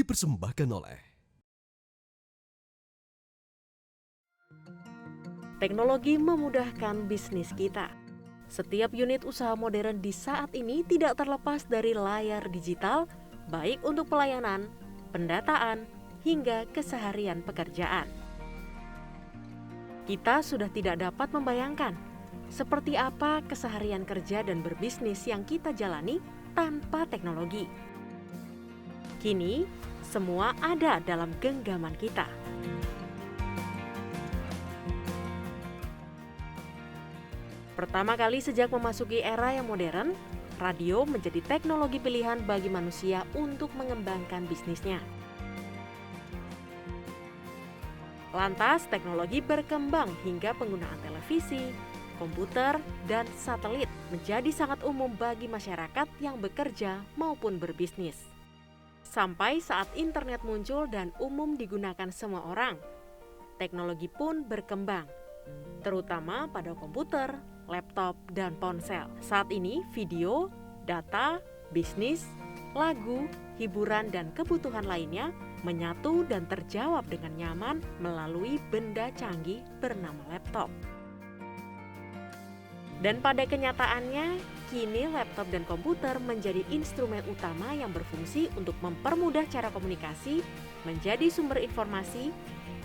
dipersembahkan oleh teknologi memudahkan bisnis kita. Setiap unit usaha modern di saat ini tidak terlepas dari layar digital, baik untuk pelayanan, pendataan, hingga keseharian pekerjaan. Kita sudah tidak dapat membayangkan seperti apa keseharian kerja dan berbisnis yang kita jalani tanpa teknologi. Kini, semua ada dalam genggaman kita. Pertama kali sejak memasuki era yang modern, radio menjadi teknologi pilihan bagi manusia untuk mengembangkan bisnisnya. Lantas, teknologi berkembang hingga penggunaan televisi, komputer, dan satelit menjadi sangat umum bagi masyarakat yang bekerja maupun berbisnis. Sampai saat internet muncul dan umum digunakan semua orang, teknologi pun berkembang, terutama pada komputer, laptop, dan ponsel. Saat ini, video, data, bisnis, lagu, hiburan, dan kebutuhan lainnya menyatu dan terjawab dengan nyaman melalui benda canggih bernama laptop. Dan pada kenyataannya, kini laptop dan komputer menjadi instrumen utama yang berfungsi untuk mempermudah cara komunikasi, menjadi sumber informasi,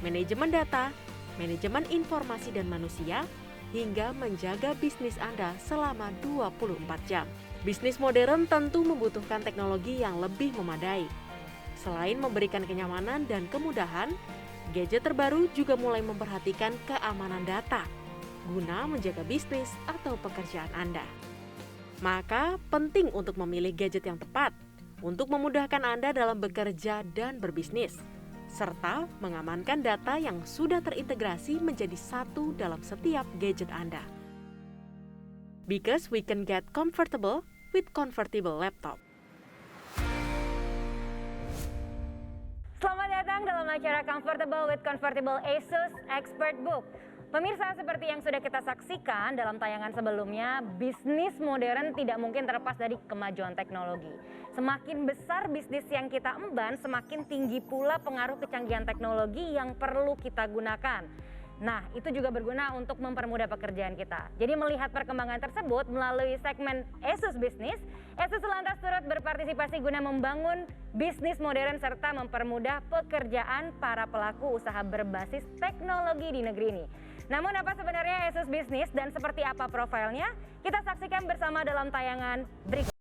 manajemen data, manajemen informasi dan manusia, hingga menjaga bisnis Anda selama 24 jam. Bisnis modern tentu membutuhkan teknologi yang lebih memadai. Selain memberikan kenyamanan dan kemudahan, gadget terbaru juga mulai memperhatikan keamanan data guna menjaga bisnis atau pekerjaan Anda. Maka penting untuk memilih gadget yang tepat untuk memudahkan Anda dalam bekerja dan berbisnis, serta mengamankan data yang sudah terintegrasi menjadi satu dalam setiap gadget Anda. Because we can get comfortable with convertible laptop. Selamat datang dalam acara Comfortable with Convertible ASUS Expert Book. Pemirsa, seperti yang sudah kita saksikan dalam tayangan sebelumnya, bisnis modern tidak mungkin terlepas dari kemajuan teknologi. Semakin besar bisnis yang kita emban, semakin tinggi pula pengaruh kecanggihan teknologi yang perlu kita gunakan. Nah, itu juga berguna untuk mempermudah pekerjaan kita. Jadi melihat perkembangan tersebut melalui segmen ASUS Business, ASUS lantas turut berpartisipasi guna membangun bisnis modern serta mempermudah pekerjaan para pelaku usaha berbasis teknologi di negeri ini. Namun apa sebenarnya ASUS Business dan seperti apa profilnya? Kita saksikan bersama dalam tayangan berikut.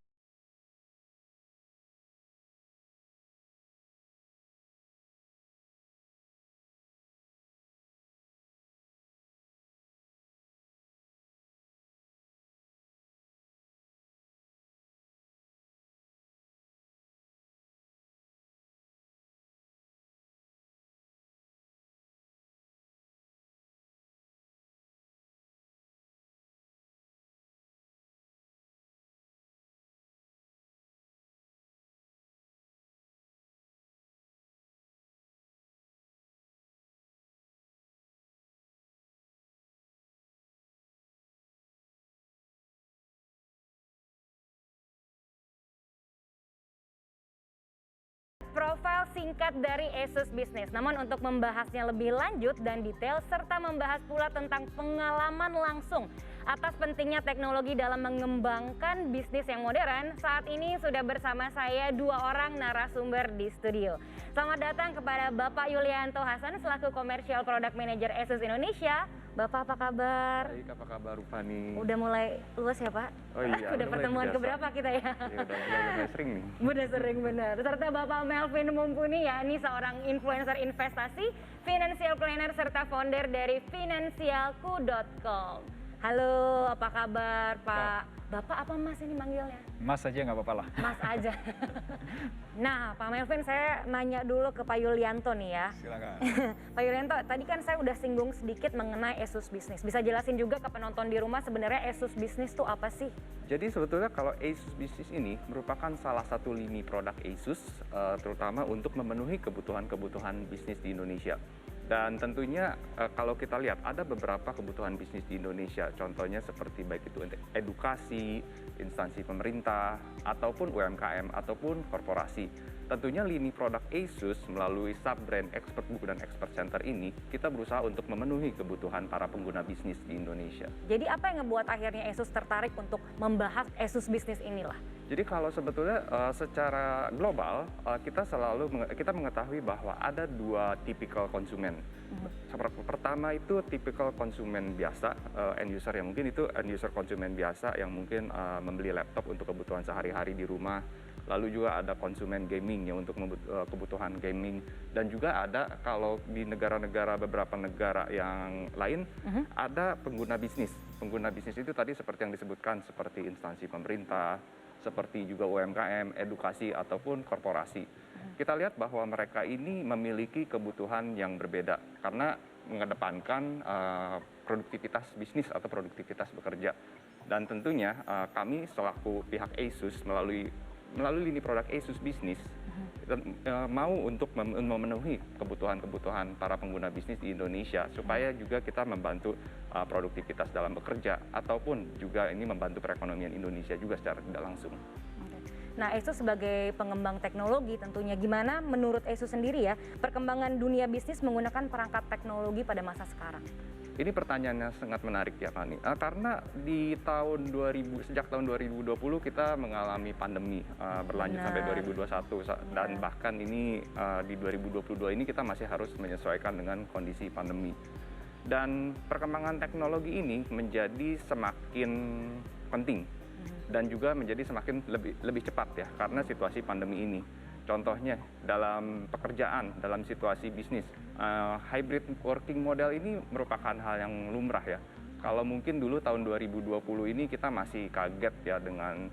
Profil singkat dari ASUS Business. Namun untuk membahasnya lebih lanjut dan detail serta membahas pula tentang pengalaman langsung atas pentingnya teknologi dalam mengembangkan bisnis yang modern, saat ini sudah bersama saya dua orang narasumber di studio. Selamat datang kepada Bapak Yulianto Hasan selaku Commercial Product Manager ASUS Indonesia. Bapak apa kabar? Baik, apa kabar Rufani? Udah mulai luas ya Pak? Oh iya, udah pertemuan keberapa kita ya? Ya udah sering nih. Udah sering benar. Serta Bapak Melvin Mumpuni, ya, ini seorang influencer investasi, financial planner serta founder dari finansialku.com. Halo, apa kabar Pak? Bapak apa Mas ini manggilnya? Mas aja nggak apa-apa lah. Mas aja. Nah, Pak Melvin, saya nanya dulu ke Pak Yulianto nih ya. Silakan. Pak Yulianto, tadi kan saya udah singgung sedikit mengenai ASUS Business. Bisa jelasin juga ke penonton di rumah sebenarnya ASUS Business itu apa sih? Jadi sebetulnya kalau ASUS Business ini merupakan salah satu lini produk ASUS, terutama untuk memenuhi kebutuhan-kebutuhan bisnis di Indonesia. Dan tentunya kalau kita lihat ada beberapa kebutuhan bisnis di Indonesia, contohnya seperti baik itu edukasi, instansi pemerintah, ataupun UMKM, ataupun korporasi. tentunya lini produk ASUS melalui sub-brand Expert Book dan Expert Center ini, kita berusaha untuk memenuhi kebutuhan para pengguna bisnis di Indonesia. Jadi apa yang ngebuat akhirnya ASUS tertarik untuk membahas ASUS Business inilah? Jadi kalau sebetulnya secara global kita mengetahui bahwa ada dua tipikal konsumen. Pertama itu tipikal konsumen biasa, end user yang mungkin itu end user konsumen biasa yang mungkin membeli laptop untuk kebutuhan sehari-hari di rumah. Lalu juga ada konsumen gaming yang untuk kebutuhan gaming, dan juga ada kalau di beberapa negara yang lain ada pengguna bisnis. Pengguna bisnis itu tadi seperti yang disebutkan, seperti instansi pemerintah, seperti juga UMKM, edukasi ataupun korporasi. Kita lihat bahwa mereka ini memiliki kebutuhan yang berbeda karena mengedepankan produktivitas bisnis atau produktivitas bekerja. Dan tentunya kami selaku pihak ASUS melalui lini produk ASUS Business mau untuk memenuhi kebutuhan-kebutuhan para pengguna bisnis di Indonesia supaya juga kita membantu produktivitas dalam bekerja ataupun juga ini membantu perekonomian Indonesia juga secara tidak langsung. Nah, ASUS sebagai pengembang teknologi tentunya gimana menurut ASUS sendiri ya perkembangan dunia bisnis menggunakan perangkat teknologi pada masa sekarang? Ini pertanyaannya sangat menarik ya Fani, karena di sejak tahun 2020 kita mengalami pandemi berlanjut sampai 2021 dan bahkan ini di 2022 ini kita masih harus menyesuaikan dengan kondisi pandemi. Dan perkembangan teknologi ini menjadi semakin penting dan juga menjadi semakin lebih cepat ya karena situasi pandemi ini. Contohnya dalam pekerjaan, dalam situasi bisnis, hybrid working model ini merupakan hal yang lumrah ya. Kalau mungkin dulu tahun 2020 ini kita masih kaget ya dengan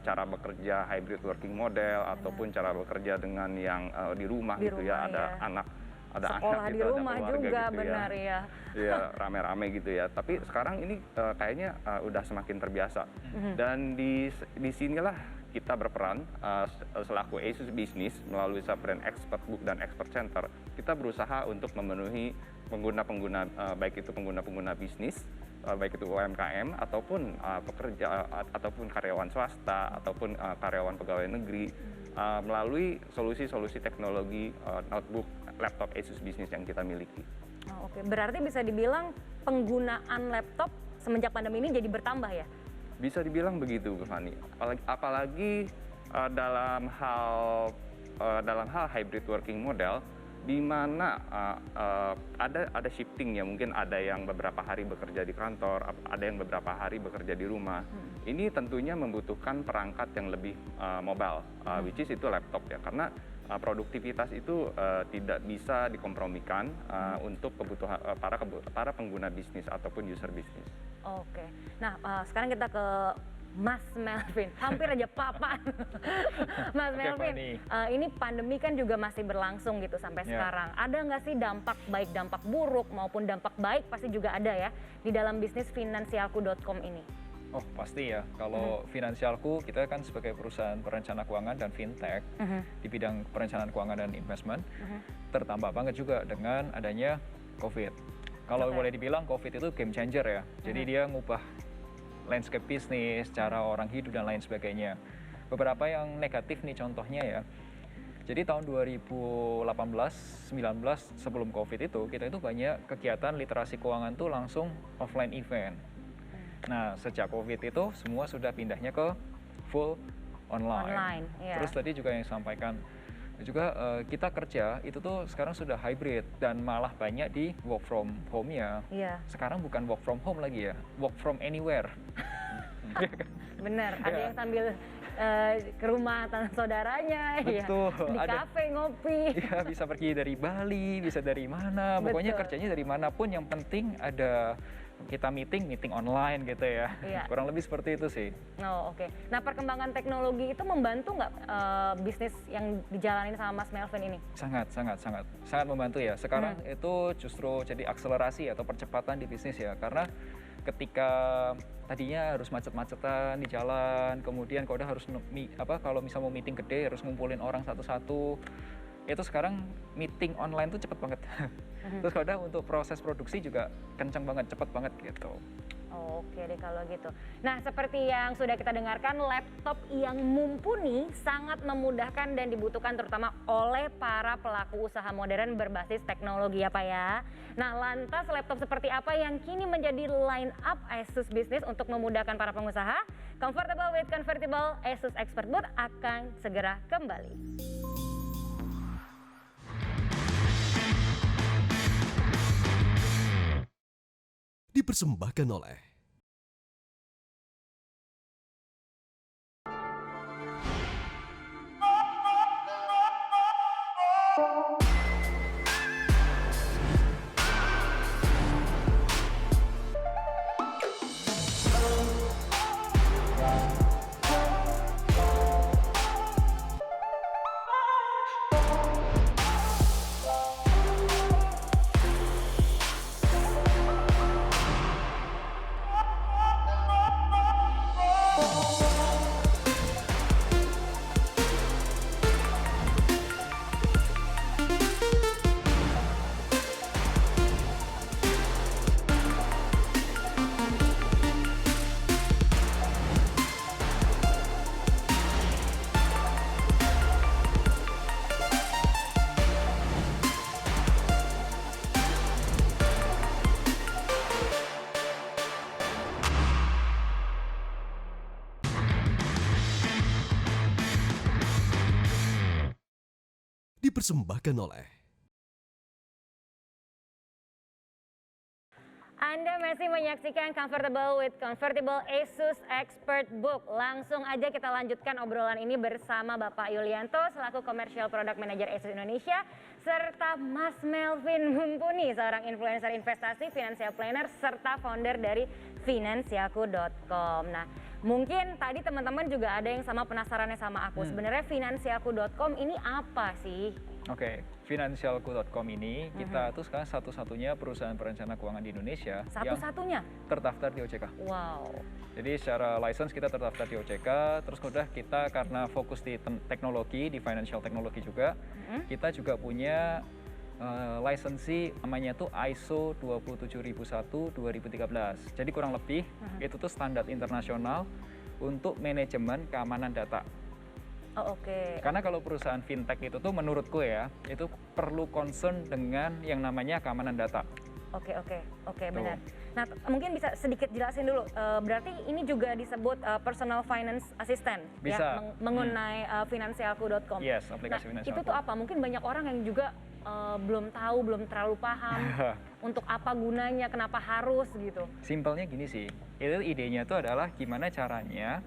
cara bekerja hybrid working model ataupun cara bekerja dengan yang di rumah gitu ya, ada anak, ada sekolah anak di gitu, rumah ada keluarga juga gitu benar ya. Iya, rame-rame gitu ya. Tapi sekarang ini kayaknya udah semakin terbiasa. Dan di sinilah kita berperan selaku ASUS Business melalui sub-brand Expert Book dan Expert Center. Kita berusaha untuk memenuhi pengguna-pengguna baik itu pengguna-pengguna bisnis, baik itu UMKM ataupun pekerja ataupun karyawan swasta ataupun karyawan pegawai negeri melalui solusi-solusi teknologi notebook, laptop ASUS Business yang kita miliki. Oh, oke, berarti bisa dibilang penggunaan laptop semenjak pandemi ini jadi bertambah ya? Bisa dibilang begitu, Bu Fani. Apalagi dalam hal hybrid working model, di mana ada shifting ya, mungkin ada yang beberapa hari bekerja di kantor, ada yang beberapa hari bekerja di rumah. Ini tentunya membutuhkan perangkat yang lebih mobile, which is itu laptop ya, karena produktivitas itu tidak bisa dikompromikan untuk kebutuhan para pengguna bisnis ataupun user bisnis. Oke, nah sekarang kita ke Mas Melvin, hampir aja Papa. Mas Melvin, ini pandemi kan juga masih berlangsung gitu sampai sekarang. Ada nggak sih dampak baik, dampak buruk maupun dampak baik pasti juga ada ya di dalam bisnis finansialku.com ini? Oh pasti ya, kalau Finansialku kita kan sebagai perusahaan perencana keuangan dan fintech di bidang perencanaan keuangan dan investment, tertambah banget juga dengan adanya COVID. Kalau boleh dibilang COVID itu game changer ya, jadi dia ngubah landscape bisnis, cara orang hidup dan lain sebagainya. Beberapa yang negatif nih contohnya ya, jadi tahun 2018-19 sebelum COVID itu, kita itu banyak kegiatan literasi keuangan tuh langsung offline event. Nah, sejak COVID itu semua sudah pindahnya ke full online. Terus tadi juga yang disampaikan juga kita kerja itu tuh sekarang sudah hybrid dan malah banyak di work from home ya. Sekarang bukan work from home lagi ya, work from anywhere. Bener, ada yang sambil ke rumah saudaranya, betul, di kafe ngopi. Ya, bisa pergi dari Bali, bisa dari mana, pokoknya kerjanya dari manapun, yang penting ada kita meeting online gitu ya. Kurang lebih seperti itu sih. Oh, oke. Nah, perkembangan teknologi itu membantu nggak bisnis yang dijalanin sama Mas Melvin ini? Sangat membantu ya. Sekarang itu justru jadi akselerasi atau percepatan di bisnis ya, karena ketika tadinya harus macet-macetan di jalan, kemudian kalau udah harus kalau misal mau meeting gede harus ngumpulin orang satu-satu, itu sekarang meeting online tuh cepet banget. Terus kalau udah untuk proses produksi juga kencang banget, cepet banget gitu. Oke deh kalau gitu. Nah, seperti yang sudah kita dengarkan, laptop yang mumpuni sangat memudahkan dan dibutuhkan terutama oleh para pelaku usaha modern berbasis teknologi ya Pak ya. Nah, lantas laptop seperti apa yang kini menjadi line up Asus Business untuk memudahkan para pengusaha? Comfortable with Convertible Asus ExpertBook akan segera kembali. Dipersembahkan oleh dipersembahkan oleh Anda masih menyaksikan Comfortable with Convertible Asus ExpertBook. Langsung aja kita lanjutkan obrolan ini bersama Bapak Yulianto selaku Commercial Product Manager Asus Indonesia serta Mas Melvin Mumpuni, seorang influencer investasi, financial planner serta founder dari finansialku.com. Nah, mungkin tadi teman-teman juga ada yang sama penasarannya sama aku. Sebenarnya finansialku.com ini apa sih? Oke, finansialku.com ini kita tuh sekarang satu-satunya perusahaan perencana keuangan di Indonesia Satu-satunya? yang terdaftar di OJK. Wow. Jadi secara license kita terdaftar di OJK, terus udah kita karena fokus di teknologi, di financial technology juga, kita juga punya lisensi namanya tuh ISO 27001-2013. Jadi kurang lebih itu tuh standar internasional untuk manajemen keamanan data. Oh, oke. Karena kalau perusahaan fintech itu tuh menurutku ya, itu perlu concern dengan yang namanya keamanan data. Oke, benar. Nah, mungkin bisa sedikit jelasin dulu. Berarti ini juga disebut personal finance assistant, Bisa. ya, mengenai finansialku.com. Yes, aplikasi Nah, Finansialku. itu tuh apa? Mungkin banyak orang yang juga belum tahu, belum terlalu paham untuk apa gunanya, kenapa harus gitu. Simpelnya gini sih, itu idenya tuh adalah gimana caranya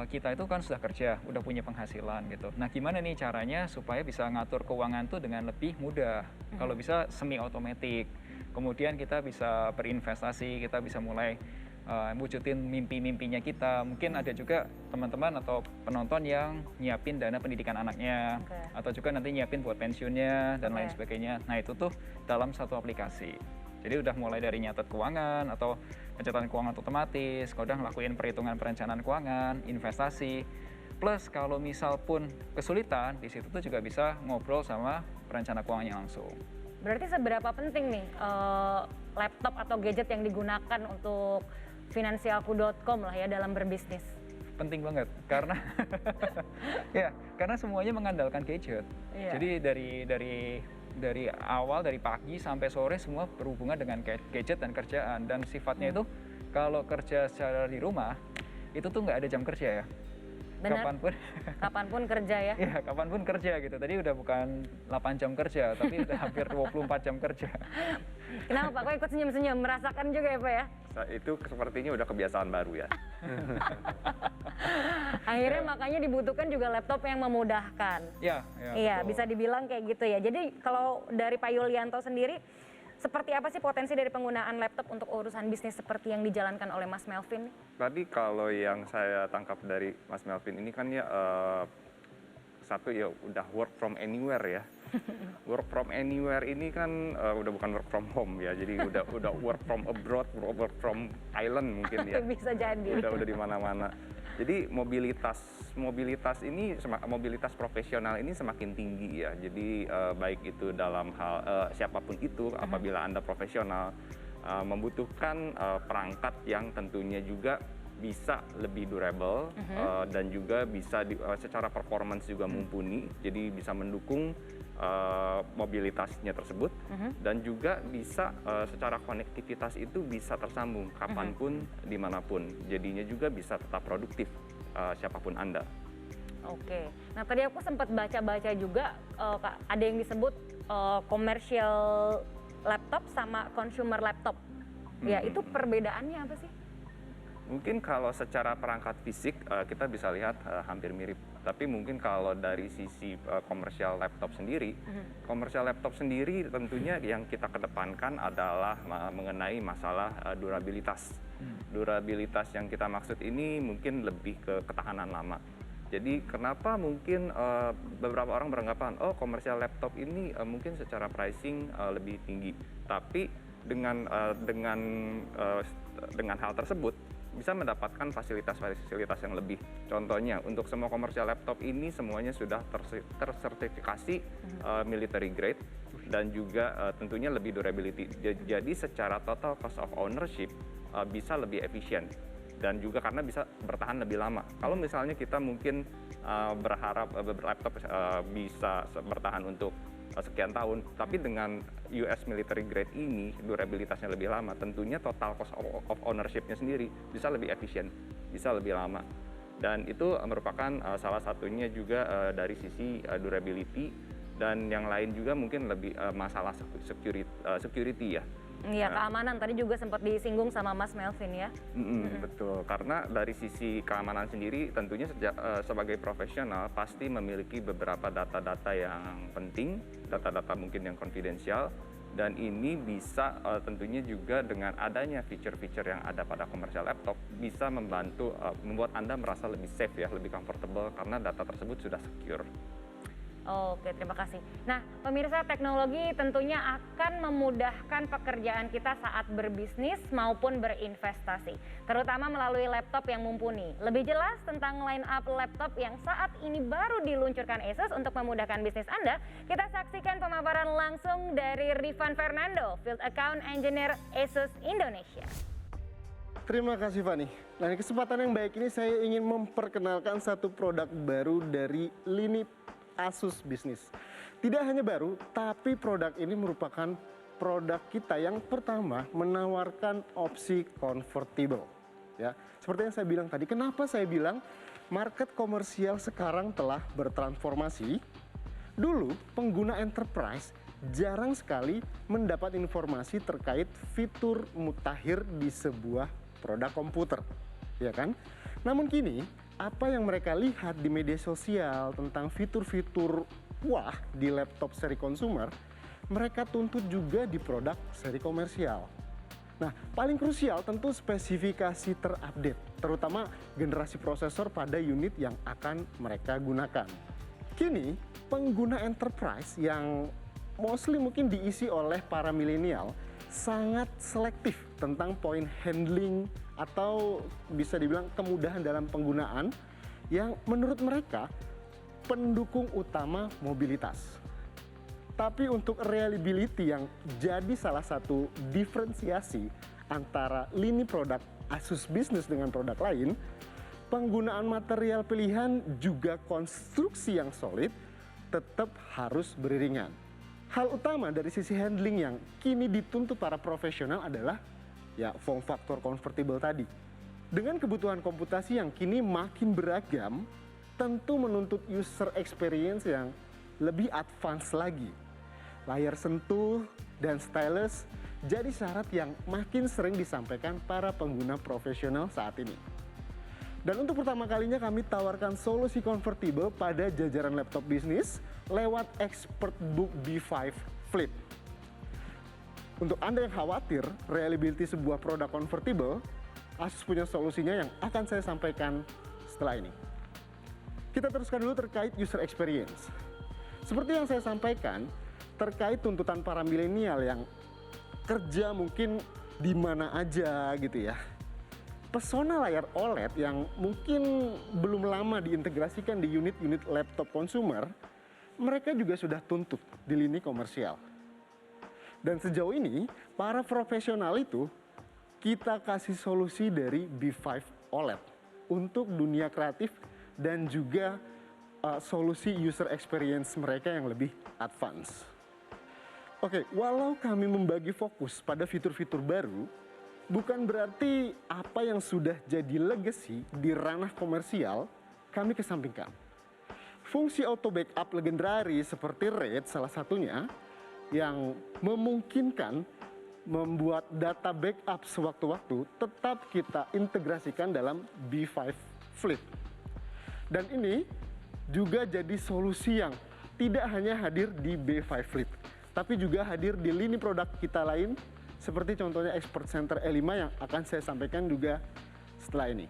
kita itu kan sudah kerja, udah punya penghasilan gitu. Nah, gimana nih caranya supaya bisa ngatur keuangan tuh dengan lebih mudah? Kalau bisa semi otomatis. Kemudian kita bisa berinvestasi, kita bisa mulai wujudin mimpi-mimpinya kita. Mungkin ada juga teman-teman atau penonton yang nyiapin dana pendidikan anaknya, atau juga nanti nyiapin buat pensiunnya dan lain sebagainya. Nah, itu tuh dalam satu aplikasi. Jadi udah mulai dari nyatet keuangan atau pencatatan keuangan otomatis, kalau udah ngelakuin perhitungan perencanaan keuangan, investasi. Plus kalau misal pun kesulitan, di situ tuh juga bisa ngobrol sama perencana keuangannya langsung. Berarti seberapa penting nih laptop atau gadget yang digunakan untuk finansialku.com lah ya dalam berbisnis? Penting banget karena ya karena semuanya mengandalkan gadget. Jadi dari awal, dari pagi sampai sore semua berhubungan dengan gadget dan kerjaan, dan sifatnya itu kalau kerja secara di rumah itu tuh nggak ada jam kerja ya. Benar. Kapanpun kerja ya. Iya, kapanpun kerja gitu. Tadi udah bukan 8 jam kerja, tapi udah hampir 24 jam kerja. Kenapa Pak? Kok ikut senyum-senyum? Merasakan juga ya Pak ya? Itu sepertinya udah kebiasaan baru ya. Akhirnya makanya dibutuhkan juga laptop yang memudahkan. Iya, betul. bisa dibilang kayak gitu ya. Jadi kalau dari Pak Yulianto sendiri, seperti apa sih potensi dari penggunaan laptop untuk urusan bisnis seperti yang dijalankan oleh Mas Melvin? Tadi kalau yang saya tangkap dari Mas Melvin ini kan ya satu ya udah work from anywhere ya. Work from anywhere ini kan udah bukan work from home ya. Jadi udah work from abroad, work from Thailand mungkin ya. Bisa jadi. Udah di mana-mana. Jadi mobilitas ini mobilitas profesional ini semakin tinggi ya. Jadi baik itu dalam hal siapapun itu, apabila Anda profesional membutuhkan perangkat yang tentunya juga bisa lebih durable dan juga bisa secara performance juga mumpuni, jadi bisa mendukung mobilitasnya tersebut dan juga bisa secara konektivitas itu bisa tersambung kapanpun, dimanapun, jadinya juga bisa tetap produktif siapapun Anda. Oke, nah tadi aku sempat baca-baca juga Kak, ada yang disebut commercial laptop sama consumer laptop. Ya, itu perbedaannya apa sih? Mungkin kalau secara perangkat fisik kita bisa lihat hampir mirip. Tapi mungkin kalau dari sisi komersial laptop sendiri, komersial laptop sendiri tentunya yang kita kedepankan adalah mengenai masalah durabilitas. Durabilitas yang kita maksud ini mungkin lebih ke ketahanan lama. Jadi kenapa mungkin beberapa orang beranggapan, oh komersial laptop ini mungkin secara pricing lebih tinggi. Tapi dengan hal tersebut bisa mendapatkan fasilitas-fasilitas yang lebih. Contohnya, untuk semua komersial laptop ini semuanya sudah tersertifikasi military grade dan juga tentunya lebih durability. Jadi secara total cost of ownership bisa lebih efisien dan juga karena bisa bertahan lebih lama. Kalau misalnya kita mungkin berharap laptop bisa bertahan untuk sekian tahun, tapi dengan US military grade ini durabilitasnya lebih lama, tentunya total cost of ownership-nya sendiri bisa lebih efisien, bisa lebih lama. Dan itu merupakan salah satunya juga dari sisi durability, dan yang lain juga mungkin lebih masalah security ya. Iya, keamanan tadi juga sempat disinggung sama Mas Melvin ya. Betul, karena dari sisi keamanan sendiri tentunya sebagai profesional pasti memiliki beberapa data-data yang penting, data-data mungkin yang konfidensial, dan ini bisa tentunya juga dengan adanya fitur-fitur yang ada pada komersial laptop bisa membantu membuat Anda merasa lebih safe ya, lebih comfortable karena data tersebut sudah secure. Oke, terima kasih. Nah, pemirsa, teknologi tentunya akan memudahkan pekerjaan kita saat berbisnis maupun berinvestasi, terutama melalui laptop yang mumpuni. Lebih jelas tentang line up laptop yang saat ini baru diluncurkan Asus untuk memudahkan bisnis Anda, kita saksikan pemaparan langsung dari Rifan Fernando, Field Account Engineer Asus Indonesia. Terima kasih Fani. Nah, di kesempatan yang baik ini saya ingin memperkenalkan satu produk baru dari lini Asus Business. Tidak hanya baru, tapi produk ini merupakan produk kita yang pertama menawarkan opsi convertible. Ya, seperti yang saya bilang tadi, kenapa saya bilang market komersial sekarang telah bertransformasi? Dulu pengguna enterprise jarang sekali mendapat informasi terkait fitur mutakhir di sebuah produk komputer, ya kan? Namun kini apa yang mereka lihat di media sosial tentang fitur-fitur wah di laptop seri consumer, mereka tuntut juga di produk seri komersial. Nah, paling krusial tentu spesifikasi terupdate, terutama generasi prosesor pada unit yang akan mereka gunakan. Kini, pengguna enterprise yang mostly mungkin diisi oleh para milenial sangat selektif tentang point handling atau bisa dibilang kemudahan dalam penggunaan yang menurut mereka pendukung utama mobilitas. Tapi untuk reliability yang jadi salah satu diferensiasi antara lini produk Asus Business dengan produk lain, penggunaan material pilihan juga konstruksi yang solid tetap harus beriringan. Hal utama dari sisi handling yang kini dituntut para profesional adalah ya form factor convertible tadi. Dengan kebutuhan komputasi yang kini makin beragam, tentu menuntut user experience yang lebih advance lagi. Layar sentuh dan stylus jadi syarat yang makin sering disampaikan para pengguna profesional saat ini. Dan untuk pertama kalinya kami tawarkan solusi convertible pada jajaran laptop bisnis lewat ExpertBook B5 Flip. Untuk Anda yang khawatir reliability sebuah produk convertible, Asus punya solusinya yang akan saya sampaikan setelah ini. Kita teruskan dulu terkait user experience. Seperti yang saya sampaikan, terkait tuntutan para milenial yang kerja mungkin di mana aja gitu ya. Pesona layar OLED yang mungkin belum lama diintegrasikan di unit-unit laptop consumer, mereka juga sudah tuntut di lini komersial. Dan sejauh ini, para profesional itu kita kasih solusi dari B5 OLED untuk dunia kreatif dan juga solusi user experience mereka yang lebih advance. Oke, walau kami membagi fokus pada fitur-fitur baru, bukan berarti apa yang sudah jadi legacy di ranah komersial kami kesampingkan. Fungsi auto backup legendaris seperti RAID salah satunya yang memungkinkan membuat data backup sewaktu-waktu tetap kita integrasikan dalam B5 Flip. Dan ini juga jadi solusi yang tidak hanya hadir di B5 Flip, tapi juga hadir di lini produk kita lain seperti contohnya Expert Center E5 yang akan saya sampaikan juga setelah ini.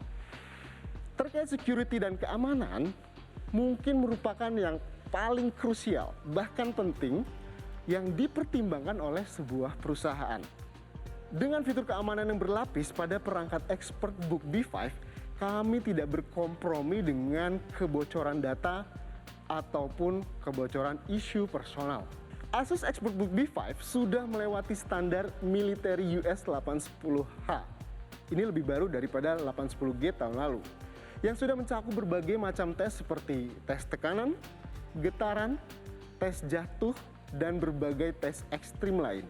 Terkait security dan keamanan, mungkin merupakan yang paling krusial, bahkan penting, yang dipertimbangkan oleh sebuah perusahaan. Dengan fitur keamanan yang berlapis pada perangkat ExpertBook B5, kami tidak berkompromi dengan kebocoran data ataupun kebocoran isu personal. Asus ExpertBook B5 sudah melewati standar military US 810H. Ini lebih baru daripada 810G tahun lalu, yang sudah mencakup berbagai macam tes seperti tes tekanan, getaran, tes jatuh, dan berbagai tes ekstrim lain.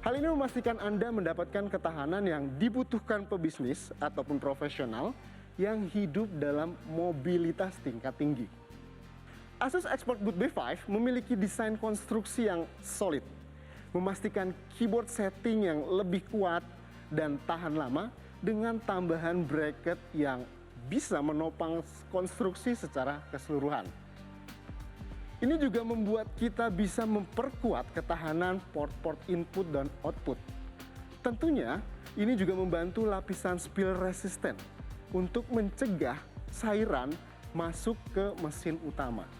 Hal ini memastikan Anda mendapatkan ketahanan yang dibutuhkan pebisnis ataupun profesional yang hidup dalam mobilitas tingkat tinggi. Asus ExpertBook B5 memiliki desain konstruksi yang solid, memastikan keyboard setting yang lebih kuat dan tahan lama dengan tambahan bracket yang bisa menopang konstruksi secara keseluruhan. Ini juga membuat kita bisa memperkuat ketahanan port-port input dan output. Tentunya, ini juga membantu lapisan spill resistant untuk mencegah cairan masuk ke mesin utama.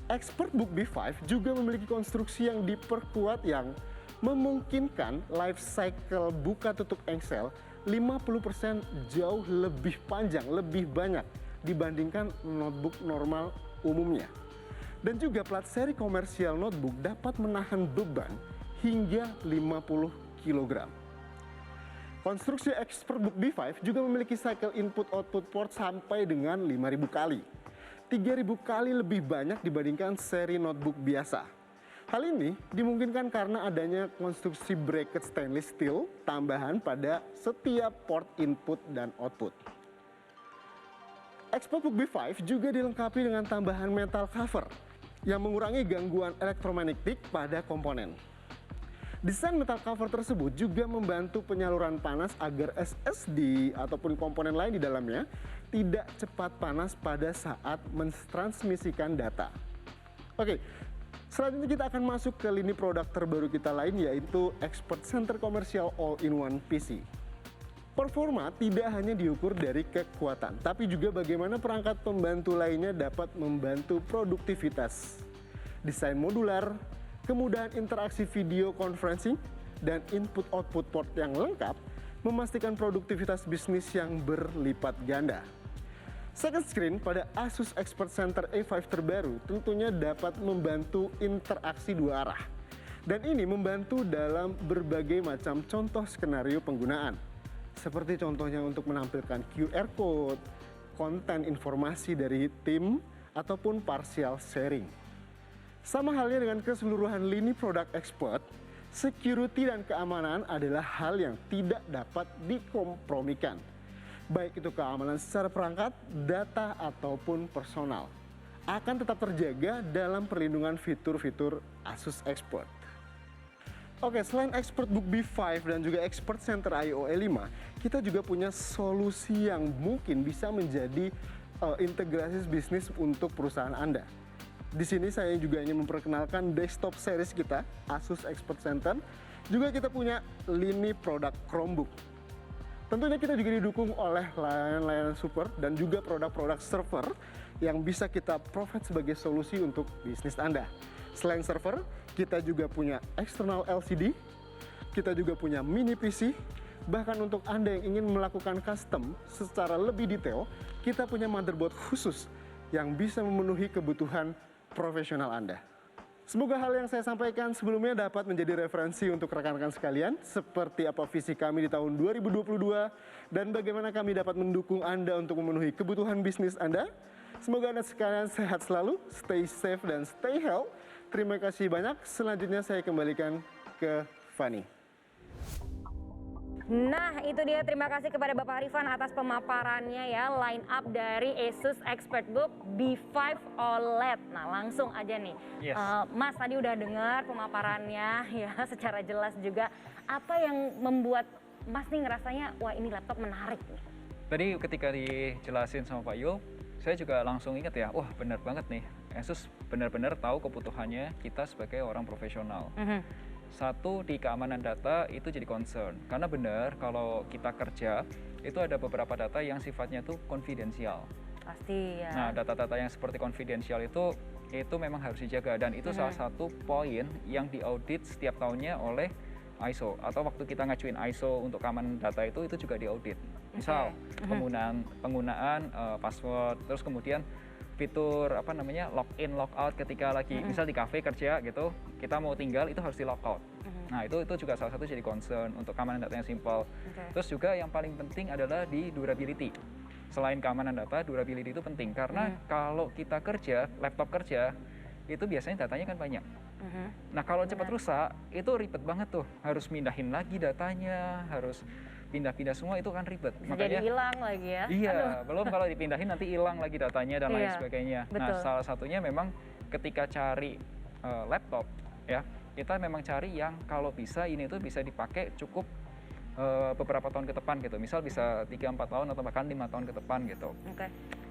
ExpertBook B5 juga memiliki konstruksi yang diperkuat yang memungkinkan life cycle buka tutup engsel 50% jauh lebih panjang, lebih banyak dibandingkan notebook normal umumnya. Dan juga plat seri komersial notebook dapat menahan beban hingga 50 kg. Konstruksi ExpertBook B5 juga memiliki cycle input-output port sampai dengan 5.000 kali. 3.000 kali lebih banyak dibandingkan seri notebook biasa. Hal ini dimungkinkan karena adanya konstruksi bracket stainless steel tambahan pada setiap port input dan output. ExpertBook B5 juga dilengkapi dengan tambahan metal cover yang mengurangi gangguan elektromagnetik pada komponen. Desain metal cover tersebut juga membantu penyaluran panas agar SSD ataupun komponen lain di dalamnya tidak cepat panas pada saat mentransmisikan data. Oke, selanjutnya kita akan masuk ke lini produk terbaru kita lain, yaitu Expert Center Commercial All-in-One PC. Performa tidak hanya diukur dari kekuatan, tapi juga bagaimana perangkat pembantu lainnya dapat membantu produktivitas. Desain modular, kemudahan interaksi video conferencing, dan input-output port yang lengkap memastikan produktivitas bisnis yang berlipat ganda. Second screen pada Asus Expert Center E5 terbaru tentunya dapat membantu interaksi dua arah. Dan ini membantu dalam berbagai macam contoh skenario penggunaan. Seperti contohnya untuk menampilkan QR code, konten informasi dari tim, ataupun partial sharing. Sama halnya dengan keseluruhan lini produk Expert, security dan keamanan adalah hal yang tidak dapat dikompromikan. Baik itu keamanan secara perangkat, data, ataupun personal. Akan tetap terjaga dalam perlindungan fitur-fitur Asus Expert. Oke, selain ExpertBook B5 dan juga Expert Center I/O E5, kita juga punya solusi yang mungkin bisa menjadi integrasi bisnis untuk perusahaan Anda. Di sini saya juga ingin memperkenalkan desktop series kita, Asus Expert Center. Juga kita punya lini produk Chromebook. Tentunya kita juga didukung oleh layanan-layanan support dan juga produk-produk server yang bisa kita provide sebagai solusi untuk bisnis Anda. Selain server, kita juga punya external LCD, kita juga punya mini PC, bahkan untuk Anda yang ingin melakukan custom secara lebih detail, kita punya motherboard khusus yang bisa memenuhi kebutuhan profesional Anda. Semoga hal yang saya sampaikan sebelumnya dapat menjadi referensi untuk rekan-rekan sekalian, seperti apa visi kami di tahun 2022 dan bagaimana kami dapat mendukung Anda untuk memenuhi kebutuhan bisnis Anda. Semoga Anda sekalian sehat selalu, stay safe dan stay healthy. Terima kasih banyak. Selanjutnya saya kembalikan ke Fani. Nah, itu dia, terima kasih kepada Bapak Arifan atas pemaparannya ya, line up dari Asus ExpertBook B5 OLED. Nah, langsung aja nih, Yes. Mas tadi udah dengar pemaparannya ya secara jelas juga. Apa yang membuat Mas nih ngerasanya, wah ini laptop menarik nih? Tadi ketika dijelasin sama Pak Yul, saya juga langsung ingat ya, wah benar banget nih, Asus benar-benar tahu kebutuhannya kita sebagai orang profesional. Satu, di keamanan data itu jadi concern. Karena benar, kalau kita kerja, itu ada beberapa data yang sifatnya tuh konfidensial. Pasti ya. Nah, data-data yang seperti konfidensial itu memang harus dijaga. Dan itu salah satu poin yang diaudit setiap tahunnya oleh ISO. Atau waktu kita ngajuin ISO untuk keamanan data itu juga diaudit. Misal, penggunaan password, terus kemudian fitur login logout ketika lagi misal di cafe kerja gitu, kita mau tinggal itu harus di logout. Nah, itu juga salah satu jadi concern untuk keamanan data yang simple. Terus juga yang paling penting adalah di durability. Selain keamanan data, durability itu penting karena kalau kita kerja, laptop kerja, itu biasanya datanya kan banyak. Nah, kalau cepat rusak, itu ribet banget tuh. Harus mindahin lagi datanya, harus pindah-pindah semua, itu kan ribet. Bisa jadi hilang lagi ya. Iya, belum kalau dipindahin nanti hilang lagi datanya dan lain sebagainya. Betul. Nah, salah satunya memang ketika cari laptop ya, kita memang cari yang kalau bisa ini tuh bisa dipakai cukup beberapa tahun ke depan gitu. Misal bisa 3-4 tahun atau bahkan 5 tahun ke depan gitu.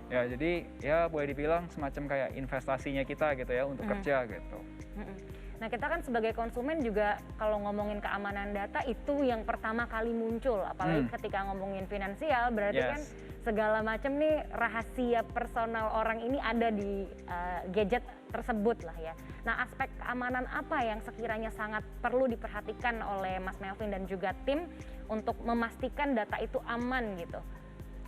Ya, jadi ya boleh dibilang semacam kayak investasinya kita gitu ya untuk kerja gitu. Nah, kita kan sebagai konsumen juga kalau ngomongin keamanan data itu yang pertama kali muncul, apalagi ketika ngomongin finansial, berarti kan segala macam nih rahasia personal orang ini ada di gadget tersebut lah ya. Nah, aspek keamanan apa yang sekiranya sangat perlu diperhatikan oleh Mas Melvin dan juga tim untuk memastikan data itu aman gitu?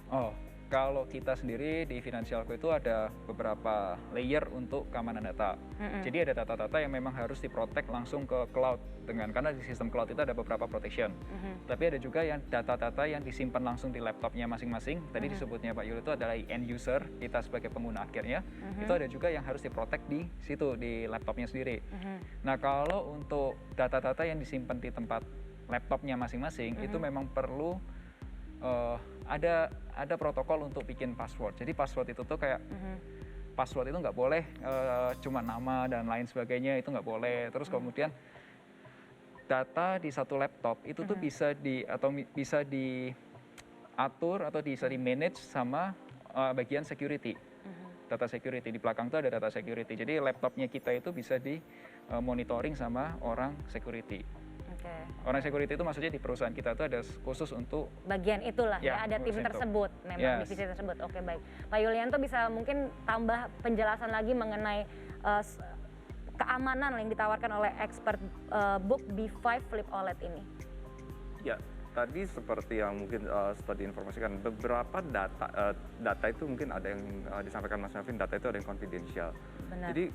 Oh, kalau kita sendiri di Finansialku itu ada beberapa layer untuk keamanan data. Jadi ada data-data yang memang harus diprotek langsung ke cloud karena di sistem cloud itu ada beberapa protection. Tapi ada juga yang data-data yang disimpan langsung di laptopnya masing-masing. Tadi disebutnya Pak Yul itu adalah end user, kita sebagai pengguna akhirnya. Itu ada juga yang harus diprotek di situ, di laptopnya sendiri. Nah, kalau untuk data-data yang disimpan di tempat laptopnya masing-masing, itu memang perlu ada protokol untuk bikin password. Jadi password itu tuh kayak password itu nggak boleh cuma nama dan lain sebagainya, itu nggak boleh. Terus kemudian data di satu laptop itu tuh bisa diatur atau bisa di manage sama bagian security. Data security di belakang tuh ada data security. Jadi laptopnya kita itu bisa di monitoring sama orang security. Orang security itu maksudnya di perusahaan kita itu ada khusus untuk bagian itulah ya, ada tim tersebut memang divisi tersebut. Oke, baik. Pak Yulianto bisa mungkin tambah penjelasan lagi mengenai keamanan yang ditawarkan oleh ExpertBook B5 Flip OLED ini. Ya, tadi seperti yang mungkin setelah diinformasikan, beberapa data itu mungkin ada yang disampaikan Mas Melvin, data itu ada yang confidential. Benar. Jadi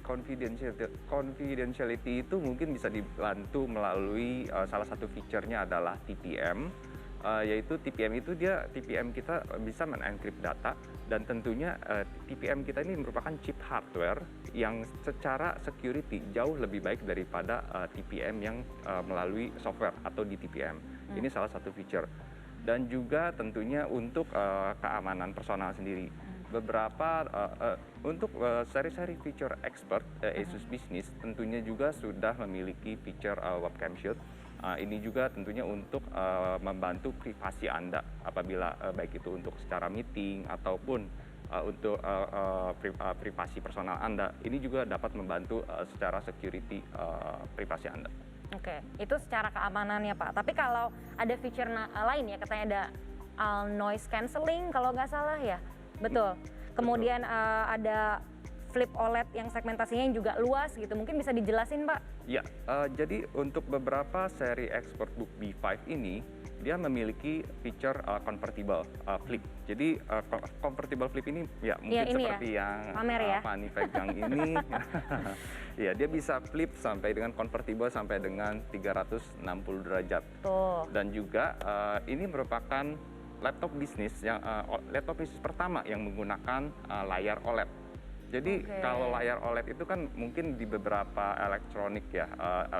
confidentiality itu mungkin bisa dibantu melalui salah satu fiturnya adalah TPM, yaitu TPM kita bisa men-encrypt data, dan tentunya TPM kita ini merupakan chip hardware yang secara security jauh lebih baik daripada TPM yang melalui software atau di TPM. Ini salah satu feature. Dan juga tentunya untuk keamanan personal sendiri. Beberapa untuk seri-seri feature expert Asus Business tentunya juga sudah memiliki feature webcam shield. Ini juga tentunya untuk membantu privasi Anda apabila baik itu untuk secara meeting ataupun untuk privasi personal Anda. Ini juga dapat membantu secara security privasi Anda. Oke, itu secara keamanannya Pak. Tapi kalau ada feature lain ya, katanya ada noise cancelling kalau nggak salah ya, betul. Kemudian ada Flip OLED yang segmentasinya juga luas gitu, mungkin bisa dijelasin Pak? Ya, jadi untuk beberapa seri ExpertBook B5 ini dia memiliki feature convertible flip. Jadi convertible flip ini ya mungkin ini seperti yang pamer ya. Fani pegang ini. Ya, dia bisa flip sampai dengan convertible sampai dengan 360 derajat. Tuh. Dan juga ini merupakan laptop bisnis pertama yang menggunakan layar OLED. Jadi kalau layar OLED itu kan mungkin di beberapa elektronik ya,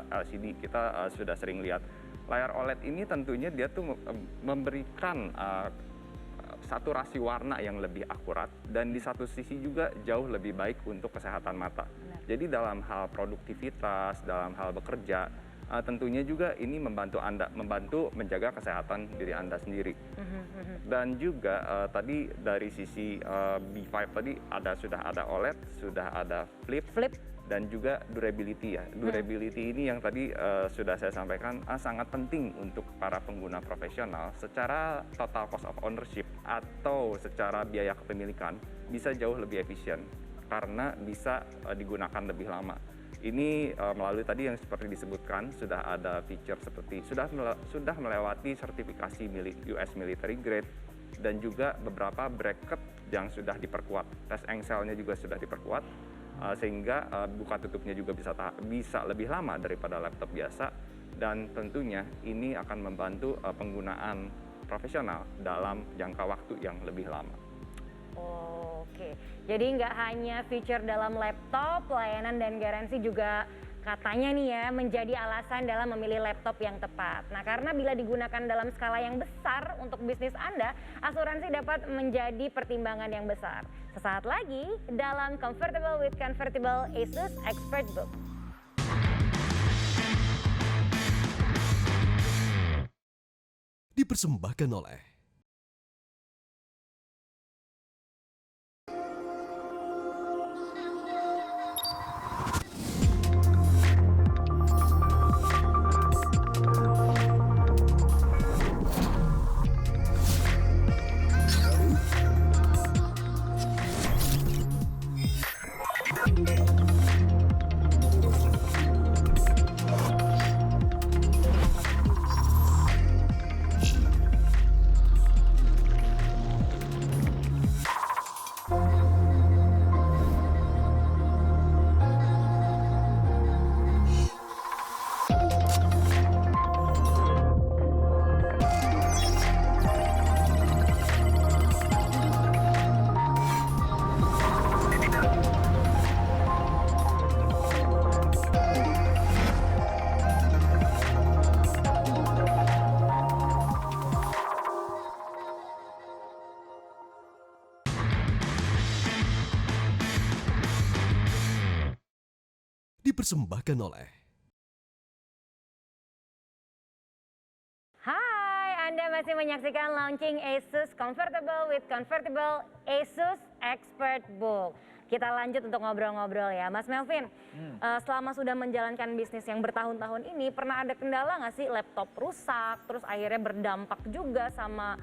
LCD kita sudah sering lihat. Layar OLED ini tentunya dia tuh memberikan saturasi warna yang lebih akurat dan di satu sisi juga jauh lebih baik untuk kesehatan mata. Jadi dalam hal produktivitas, dalam hal bekerja, tentunya juga ini membantu menjaga kesehatan diri Anda sendiri. Dan juga tadi dari sisi B5 tadi sudah ada OLED, sudah ada flip. Dan juga durability ya. Durability ini yang tadi sudah saya sampaikan sangat penting untuk para pengguna profesional. Secara total cost of ownership atau secara biaya kepemilikan bisa jauh lebih efisien karena bisa digunakan lebih lama. Ini melalui tadi yang seperti disebutkan sudah ada feature seperti sudah melewati sertifikasi US military grade dan juga beberapa bracket yang sudah diperkuat. Tes engselnya juga sudah diperkuat. Sehingga buka tutupnya juga bisa lebih lama daripada laptop biasa dan tentunya ini akan membantu penggunaan profesional dalam jangka waktu yang lebih lama. Oke, jadi nggak hanya feature dalam laptop, layanan dan garansi juga katanya nih ya menjadi alasan dalam memilih laptop yang tepat. Nah, karena bila digunakan dalam skala yang besar untuk bisnis Anda, asuransi dapat menjadi pertimbangan yang besar. Sesaat lagi dalam Comfortable with Convertible ASUS ExpertBook. Dipersembahkan oleh dipersembahkan oleh Hai, Anda masih menyaksikan launching ASUS Comfortable with Convertible ASUS ExpertBook. Kita lanjut untuk ngobrol-ngobrol ya, Mas Melvin. Selama sudah menjalankan bisnis yang bertahun-tahun ini, pernah ada kendala nggak sih laptop rusak, terus akhirnya berdampak juga sama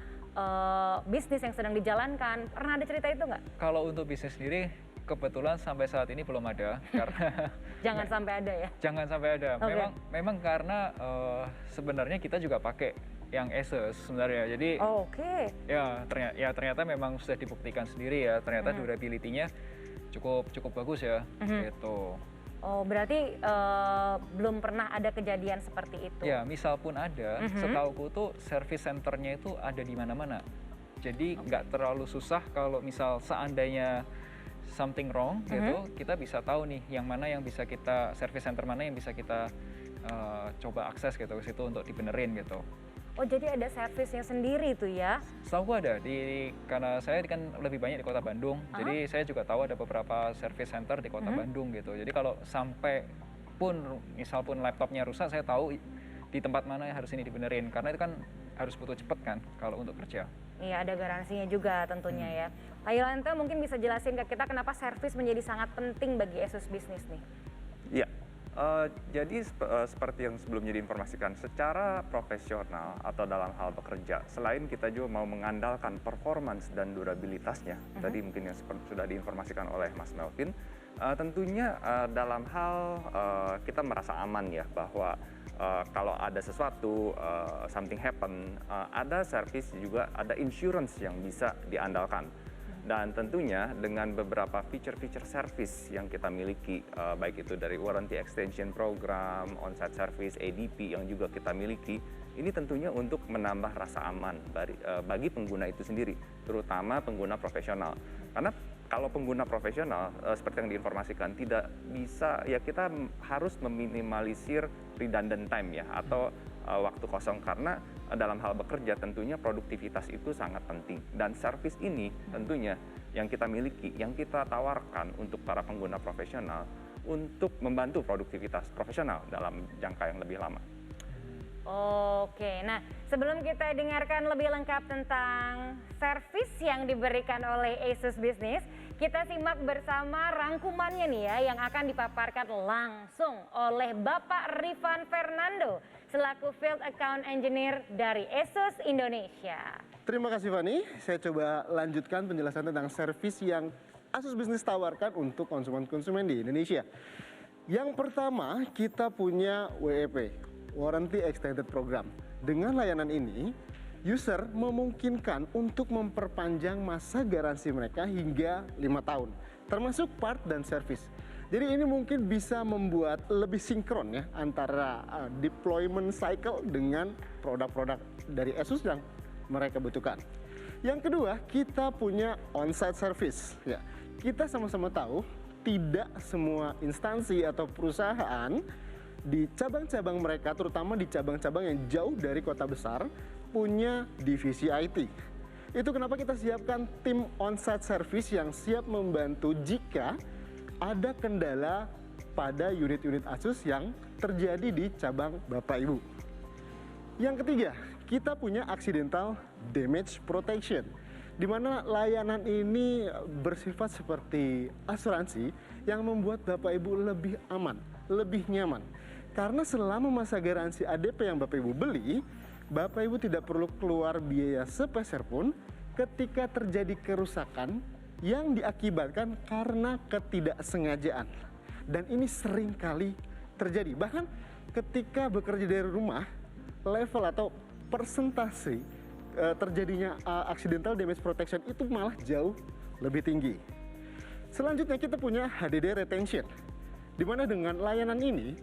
bisnis yang sedang dijalankan? Pernah ada cerita itu nggak? Kalau untuk bisnis sendiri, kebetulan sampai saat ini belum ada karena Jangan sampai ada ya. jangan sampai ada. Oke. Memang karena sebenarnya kita juga pakai yang Asus sebenarnya. Jadi Oke. ya ternyata memang sudah dibuktikan sendiri ya. Ternyata durability-nya cukup bagus ya. Gitu. Oh, berarti belum pernah ada kejadian seperti itu. Ya, misal pun ada, setauku tuh service centernya itu ada di mana-mana. Jadi nggak terlalu susah kalau misal seandainya something wrong gitu, kita bisa tahu nih yang mana yang bisa kita, service center mana yang bisa kita coba akses gitu ke situ untuk dibenerin gitu. Oh, jadi ada servisnya sendiri tuh ya? Setahu gua ada karena saya kan lebih banyak di Kota Bandung, jadi saya juga tahu ada beberapa service center di Kota Bandung gitu. Jadi kalau sampai pun misal pun laptopnya rusak, saya tahu di tempat mana yang harus ini dibenerin karena itu kan harus butuh cepet kan kalau untuk kerja. Iya, ada garansinya juga tentunya ya. Pak Yolanta mungkin bisa jelasin ke kita kenapa servis menjadi sangat penting bagi ASUS Bisnis nih? Iya, jadi seperti yang sebelumnya diinformasikan, secara profesional atau dalam hal bekerja, selain kita juga mau mengandalkan performance dan durabilitasnya, tadi mungkin yang sudah diinformasikan oleh Mas Melvin, tentunya dalam hal kita merasa aman ya bahwa kalau ada sesuatu, something happen, ada service juga, ada insurance yang bisa diandalkan. Dan tentunya dengan beberapa feature-feature service yang kita miliki, baik itu dari warranty extension program, on-site service, ADP yang juga kita miliki, ini tentunya untuk menambah rasa aman bagi pengguna itu sendiri, terutama pengguna profesional. Karena kalau pengguna profesional, seperti yang diinformasikan, tidak bisa, ya kita harus meminimalisir redundant time ya, atau waktu kosong, karena dalam hal bekerja tentunya produktivitas itu sangat penting. Dan service ini tentunya yang kita miliki, yang kita tawarkan untuk para pengguna profesional untuk membantu produktivitas profesional dalam jangka yang lebih lama. Oke, nah sebelum kita dengarkan lebih lengkap tentang servis yang diberikan oleh Asus Business, kita simak bersama rangkumannya nih ya, yang akan dipaparkan langsung oleh Bapak Rifan Fernando selaku Field Account Engineer dari Asus Indonesia. Terima kasih Fani, saya coba lanjutkan penjelasan tentang servis yang Asus Business tawarkan untuk konsumen-konsumen di Indonesia. Yang pertama, kita punya WEP, Warranty Extended Program. Dengan layanan ini, user memungkinkan untuk memperpanjang masa garansi mereka hingga 5 tahun, termasuk part dan service. Jadi ini mungkin bisa membuat lebih sinkron ya antara deployment cycle dengan produk-produk dari Asus yang mereka butuhkan. Yang kedua, kita punya on-site service. Ya, kita sama-sama tahu tidak semua instansi atau perusahaan di cabang-cabang mereka, terutama di cabang-cabang yang jauh dari kota besar, punya divisi IT. Itu kenapa kita siapkan tim on-site service yang siap membantu jika ada kendala pada unit-unit Asus yang terjadi di cabang Bapak Ibu. Yang ketiga, kita punya accidental damage protection, di mana layanan ini bersifat seperti asuransi yang membuat Bapak Ibu lebih aman, lebih nyaman. Karena selama masa garansi ADP yang Bapak Ibu beli, Bapak Ibu tidak perlu keluar biaya sepeser pun ketika terjadi kerusakan yang diakibatkan karena ketidaksengajaan. Dan ini sering kali terjadi. Bahkan ketika bekerja dari rumah, level atau persentase terjadinya accidental damage protection itu malah jauh lebih tinggi. Selanjutnya kita punya HDD retention, di mana dengan layanan ini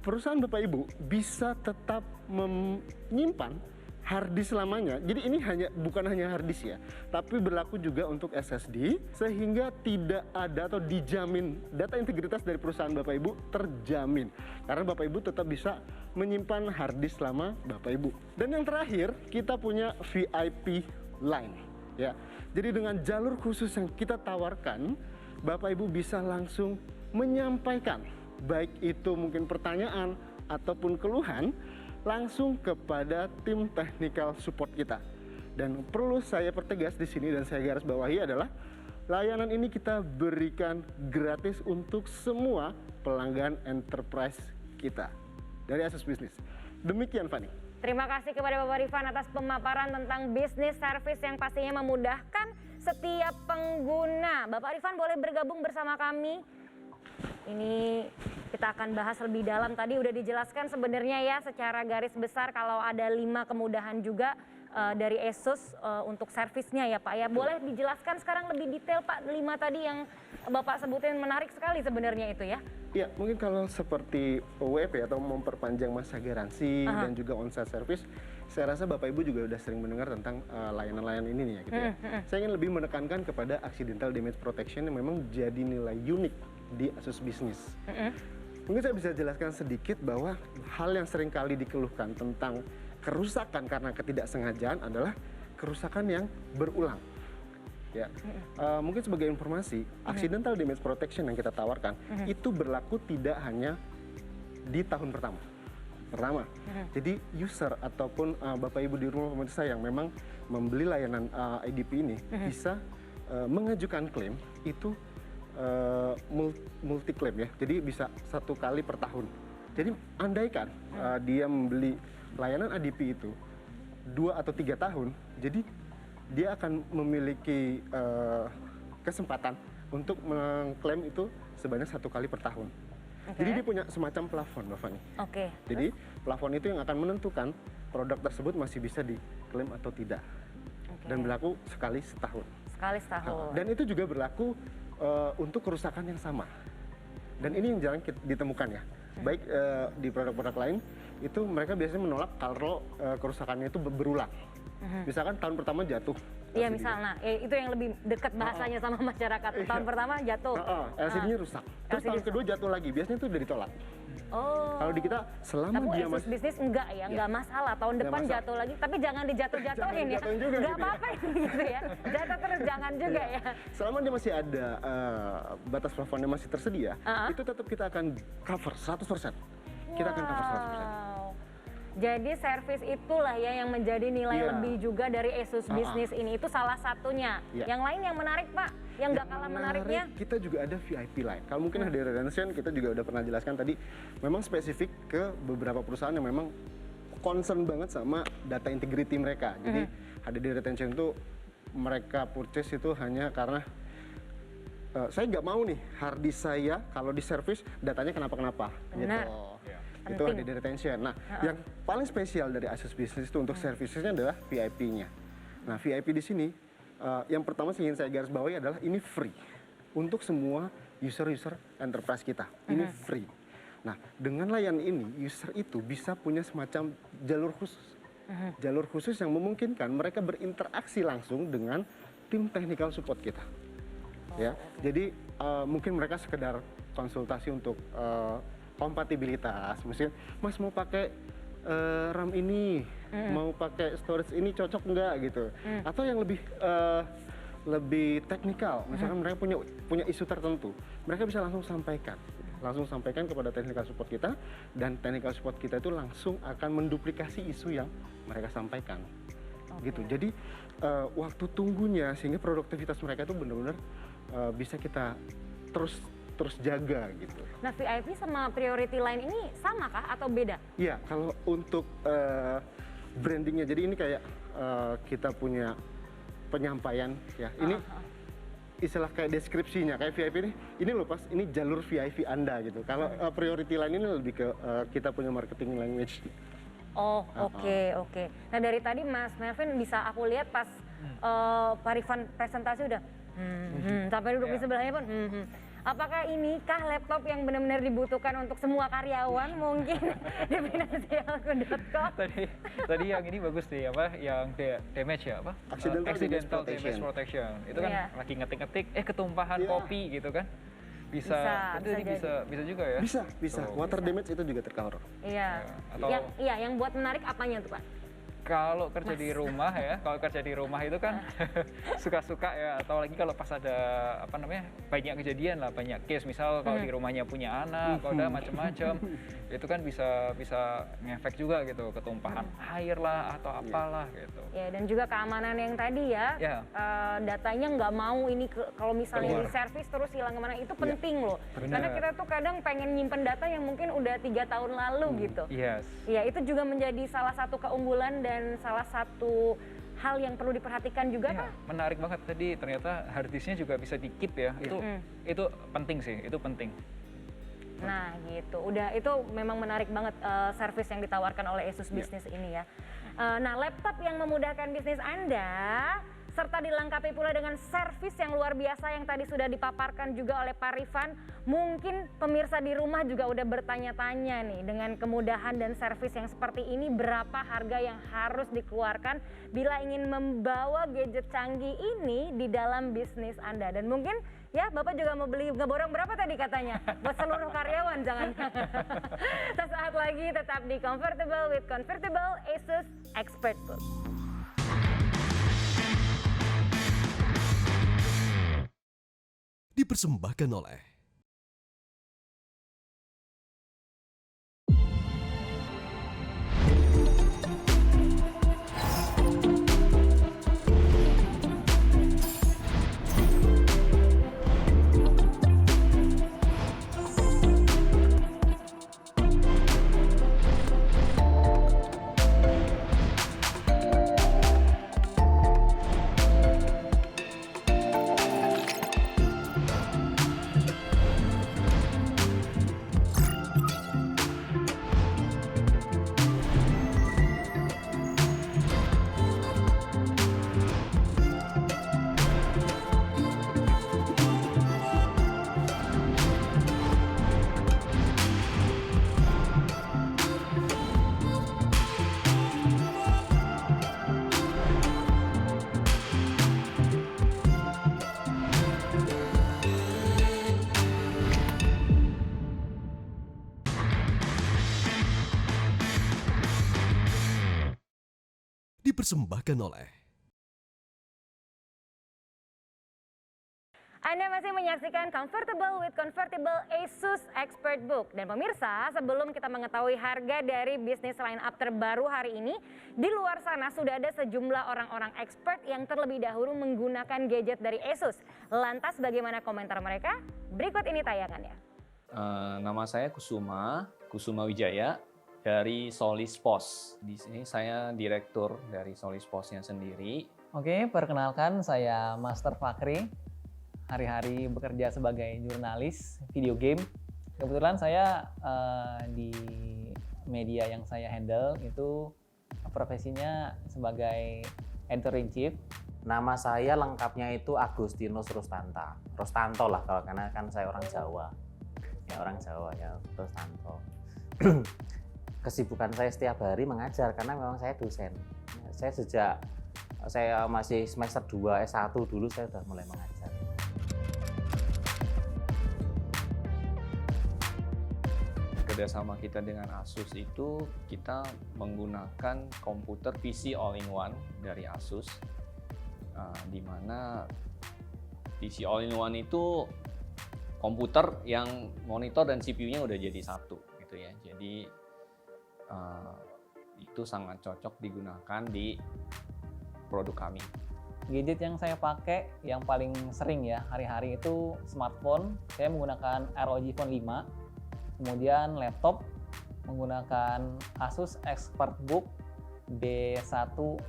perusahaan Bapak Ibu bisa tetap menyimpan harddisk selamanya. Jadi ini bukan hanya harddisk ya, tapi berlaku juga untuk SSD, sehingga tidak ada atau dijamin data integritas dari perusahaan Bapak Ibu terjamin. Karena Bapak Ibu tetap bisa menyimpan harddisk selama Bapak Ibu. Dan yang terakhir, kita punya VIP line. Ya, jadi dengan jalur khusus yang kita tawarkan, Bapak Ibu bisa langsung menyampaikan baik itu mungkin pertanyaan ataupun keluhan langsung kepada tim technical support kita. Dan perlu saya pertegas di sini dan saya garis bawahi adalah layanan ini kita berikan gratis untuk semua pelanggan enterprise kita dari Asus Business. Demikian Fani. Terima kasih kepada Bapak Rifan atas pemaparan tentang bisnis service yang pastinya memudahkan setiap pengguna. Bapak Rifan boleh bergabung bersama kami. Ini kita akan bahas lebih dalam. Tadi udah dijelaskan sebenarnya ya secara garis besar kalau ada 5 kemudahan juga dari Asus untuk servisnya ya Pak ya. Boleh dijelaskan sekarang lebih detail Pak 5 tadi yang Bapak sebutin, menarik sekali sebenarnya itu ya. Ya, mungkin kalau seperti WP atau memperpanjang masa garansi dan juga on-site service, saya rasa Bapak Ibu juga udah sering mendengar tentang layanan-layanan ini nih ya gitu ya. Saya ingin lebih menekankan kepada accidental damage protection yang memang jadi nilai unik di Asus Business. Mungkin saya bisa jelaskan sedikit bahwa hal yang sering kali dikeluhkan tentang kerusakan karena ketidaksengajaan adalah kerusakan yang berulang. Ya, mungkin sebagai informasi, accidental damage protection yang kita tawarkan itu berlaku tidak hanya di tahun pertama. Jadi user ataupun Bapak Ibu di rumah pemirsa yang memang membeli layanan IDP ini bisa mengajukan klaim itu multi claim ya, jadi bisa 1 kali per tahun. Jadi andaikan dia membeli layanan ADP itu 2 atau 3 tahun, jadi dia akan memiliki kesempatan untuk mengklaim itu sebanyak 1 kali per tahun. Jadi dia punya semacam plafon, Mbak Fani. Oke. Jadi plafon itu yang akan menentukan produk tersebut masih bisa diklaim atau tidak. Dan berlaku sekali setahun. Sekali setahun. Dan itu juga berlaku untuk kerusakan yang sama. Dan ini yang jarang ditemukan ya. Baik di produk-produk lain, itu mereka biasanya menolak kalau kerusakannya itu berulang. Misalkan tahun pertama jatuh. Iya misalnya, itu yang lebih dekat bahasanya sama masyarakat. Tahun pertama jatuh. LCD-nya rusak. Terus tahun kedua jatuh lagi, biasanya itu udah ditolak. Oh. Kalau di kita selama Tapi dia Asus bisnis enggak ya, enggak masalah. Tahun depan masalah. jatuh lagi, tapi jangan dijatuh-jatuhin ya. Jatuhin juga Enggak gitu ya. apa-apa gitu ya. Jatuh terus jangan juga ya. Selama dia masih ada batas plafonnya masih tersedia, itu tetap kita akan cover 100%. Kita akan cover 100%. Jadi servis itulah ya yang menjadi nilai lebih juga dari Asus bisnis ini. Itu salah satunya. Yang lain yang menarik Pak, yang nggak kalah menariknya. Kita juga ada VIP line. Kalau mungkin HD Retention kita juga udah pernah jelaskan tadi, memang spesifik ke beberapa perusahaan yang memang concern banget sama data integrity mereka. Jadi HD Retention itu mereka purchase itu hanya karena saya nggak mau nih hard disk saya kalau di service datanya kenapa-kenapa. Benar. Gitu. Itu HDD retention. Nah, yang paling spesial dari Asus Business itu untuk servicesnya adalah VIP-nya. Nah, VIP di sini yang pertama sih ingin saya garis bawahi adalah ini free untuk semua user-user enterprise kita. Ini free. Nah, dengan layanan ini user itu bisa punya semacam jalur khusus. Jalur khusus yang memungkinkan mereka berinteraksi langsung dengan tim technical support kita. Ya, jadi mungkin mereka sekedar konsultasi untuk kompatibilitas, misalnya Mas mau pakai RAM ini, mau pakai storage ini cocok nggak gitu, atau yang lebih teknikal, misalkan mereka punya isu tertentu, mereka bisa langsung sampaikan kepada technical support kita, dan technical support kita itu langsung akan menduplikasi isu yang mereka sampaikan, gitu. Jadi waktu tunggunya sehingga produktivitas mereka itu benar-benar bisa kita terus jaga gitu. Nah VIP sama priority line ini sama kah atau beda? Iya, kalau untuk brandingnya, jadi ini kayak kita punya penyampaian ya. Ini istilah kayak deskripsinya, kayak VIP ini loh Pas, ini jalur VIP Anda gitu. Kalau priority line ini lebih ke kita punya marketing language. Oh oke. Nah dari tadi Mas Melvin bisa aku lihat pas Pak Rifan presentasi udah sampai duduk di sebelahnya pun Apakah inikah laptop yang benar-benar dibutuhkan untuk semua karyawan mungkin di finansialku.com? Tadi yang ini bagus nih, apa yang damage ya, apa? Accidental damage protection. Itu kan lagi ngetik-ngetik, ketumpahan kopi gitu kan? Bisa juga ya? Bisa. Water damage itu juga tercover. Iya. Yang buat menarik apanya tuh Pak? Kalau kerja di rumah ya, kalau kerja di rumah itu kan suka-suka ya, atau lagi kalau pas ada banyak kejadian lah, banyak case, misal kalau di rumahnya punya anak, kalau ada macam-macam, itu kan bisa ngefek juga gitu, ketumpahan air lah atau apalah gitu. Ya, dan juga keamanan yang tadi ya, datanya nggak mau ini kalau misalnya di servis terus hilang kemana, itu penting loh. Karena kita tuh kadang pengen nyimpen data yang mungkin udah 3 tahun lalu gitu. Ya, itu juga menjadi salah satu keunggulan dan salah satu hal yang perlu diperhatikan juga Pak. Menarik banget tadi, ternyata hard disknya juga bisa di-keep ya. Itu penting sih, itu penting. Nah gitu, itu memang menarik banget service yang ditawarkan oleh Asus Business ini ya. Nah laptop yang memudahkan bisnis Anda serta dilengkapi pula dengan servis yang luar biasa yang tadi sudah dipaparkan juga oleh Pak Rifan. Mungkin pemirsa di rumah juga udah bertanya-tanya nih, dengan kemudahan dan servis yang seperti ini berapa harga yang harus dikeluarkan bila ingin membawa gadget canggih ini di dalam bisnis Anda. Dan mungkin ya Bapak juga mau beli, ngeborong berapa tadi katanya? Buat seluruh karyawan jangan-jangan. Sesaat lagi tetap di Comfortable with Convertible Asus ExpertBook. Dipersembahkan oleh dipersembahkan oleh Anda masih menyaksikan Comfortable with Convertible Asus ExpertBook. Dan pemirsa, sebelum kita mengetahui harga dari bisnis line up terbaru hari ini, di luar sana sudah ada sejumlah orang-orang expert yang terlebih dahulu menggunakan gadget dari Asus. Lantas bagaimana komentar mereka? Berikut ini tayangannya. Nama saya Kusuma Wijaya dari Solis Pos. Di sini saya direktur dari Solis Posnya sendiri. Oke, perkenalkan saya Master Fakri. Hari-hari bekerja sebagai jurnalis video game. Kebetulan saya di media yang saya handle itu profesinya sebagai editor-in-chief. Nama saya lengkapnya itu Agustinus Rustanto lah, kalau karena kan saya orang Jawa. Ya orang Jawa ya, Rustanto. Kesibukan saya setiap hari mengajar karena memang saya dosen. Saya sejak saya masih semester 2 S1 dulu saya sudah mulai mengajar. Kerjasama kita dengan Asus itu kita menggunakan komputer PC all-in-one dari Asus, di mana PC all-in-one itu komputer yang monitor dan CPU-nya udah jadi satu gitu ya. Jadi itu sangat cocok digunakan di produk kami. Gadget yang saya pakai yang paling sering ya hari-hari itu smartphone. Saya menggunakan ROG Phone 5. Kemudian laptop menggunakan Asus ExpertBook B1440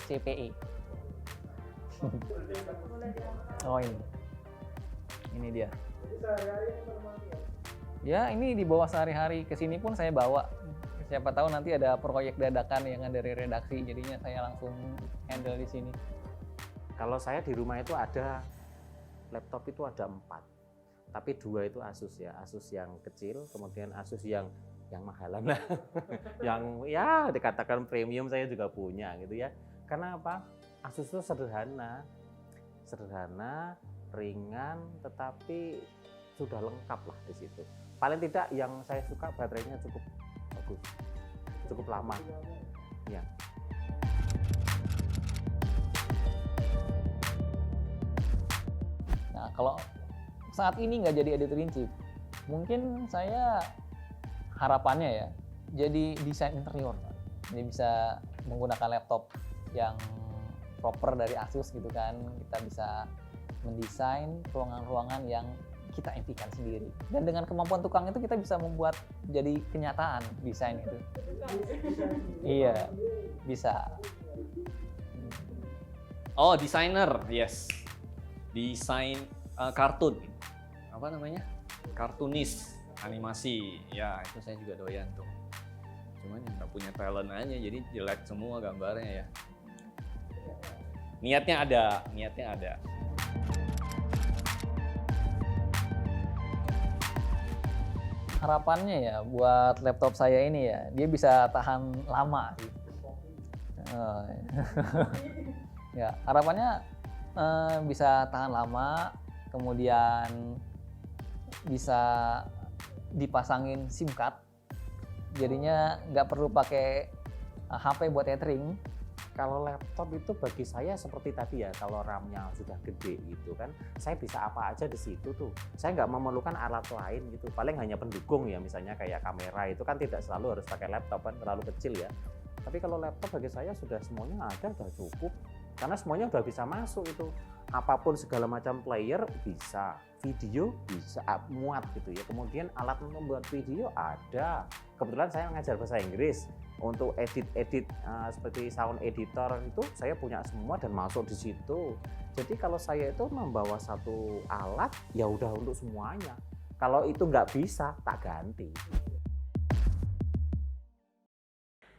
CPE. Oh ini dia. Ya ini dibawa sehari-hari, kesini pun saya bawa. Siapa tahu nanti ada proyek dadakan yang dari redaksi, jadinya saya langsung handle di sini. Kalau saya di rumah itu ada laptop itu ada 4. Tapi 2 itu Asus ya, Asus yang kecil, kemudian Asus yang mahalan lah, yang ya dikatakan premium saya juga punya gitu ya. Karena apa? Asus itu sederhana, ringan, tetapi sudah lengkap lah di situ. Paling tidak yang saya suka baterainya cukup bagus, cukup lama. Ya. Nah kalau saat ini nggak jadi editor-in-chief, mungkin saya harapannya ya jadi desain interior. Jadi bisa menggunakan laptop yang proper dari Asus gitu kan, kita bisa mendesain ruangan-ruangan yang kita impikan sendiri. Dan dengan kemampuan tukang itu kita bisa membuat jadi kenyataan desain itu. Iya, bisa. Oh, desainer, yes. Desain kartun. Apa namanya? Kartunis, animasi. Ya, itu saya juga doyan tuh. Cuman nggak punya talent aja, jadi jelek semua gambarnya ya. Niatnya ada. Harapannya ya buat laptop saya ini ya, dia bisa tahan lama sih. Ya, harapannya bisa tahan lama, kemudian bisa dipasangin SIM card, jadinya nggak perlu pakai HP buat tethering. Kalau laptop itu bagi saya seperti tadi ya, kalau RAM-nya sudah gede gitu kan, saya bisa apa aja di situ tuh. Saya nggak memerlukan alat lain gitu, paling hanya pendukung ya, misalnya kayak kamera itu kan tidak selalu harus pakai laptop kan, terlalu kecil ya. Tapi kalau laptop bagi saya sudah semuanya ada, sudah cukup. Karena semuanya udah bisa masuk itu. Apapun segala macam player bisa, video bisa muat gitu ya. Kemudian alat untuk membuat video ada. Kebetulan saya mengajar bahasa Inggris. Untuk edit seperti sound editor itu saya punya semua dan masuk di situ. Jadi kalau saya itu membawa satu alat ya udah untuk semuanya. Kalau itu nggak bisa tak ganti.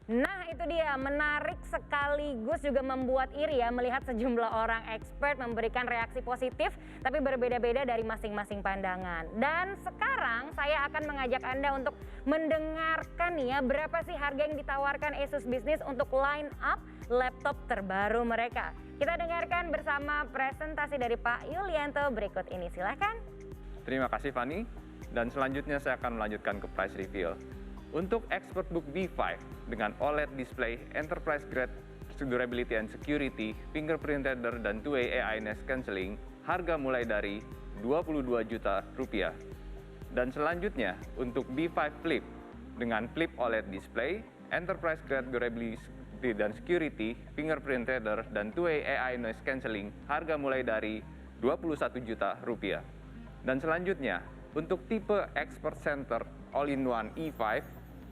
Nah itu dia, menarik sekaligus juga membuat iri ya melihat sejumlah orang expert memberikan reaksi positif tapi berbeda-beda dari masing-masing pandangan. Dan sekarang saya akan mengajak Anda untuk mendengarkan nih ya berapa sih harga yang ditawarkan Asus Business untuk line up laptop terbaru mereka. Kita dengarkan bersama presentasi dari Pak Yulianto berikut ini, silahkan. Terima kasih Fani, dan selanjutnya saya akan melanjutkan ke price reveal. Untuk ExpertBook B5 dengan OLED display, enterprise grade durability and security, fingerprint reader, dan two-way AI noise cancelling, harga mulai dari Rp22 juta. Dan selanjutnya, untuk B5 Flip dengan Flip OLED display, enterprise grade durability dan security, fingerprint reader, dan two-way AI noise cancelling, harga mulai dari Rp21 juta. Dan selanjutnya, untuk tipe Expert Center All-in-One E5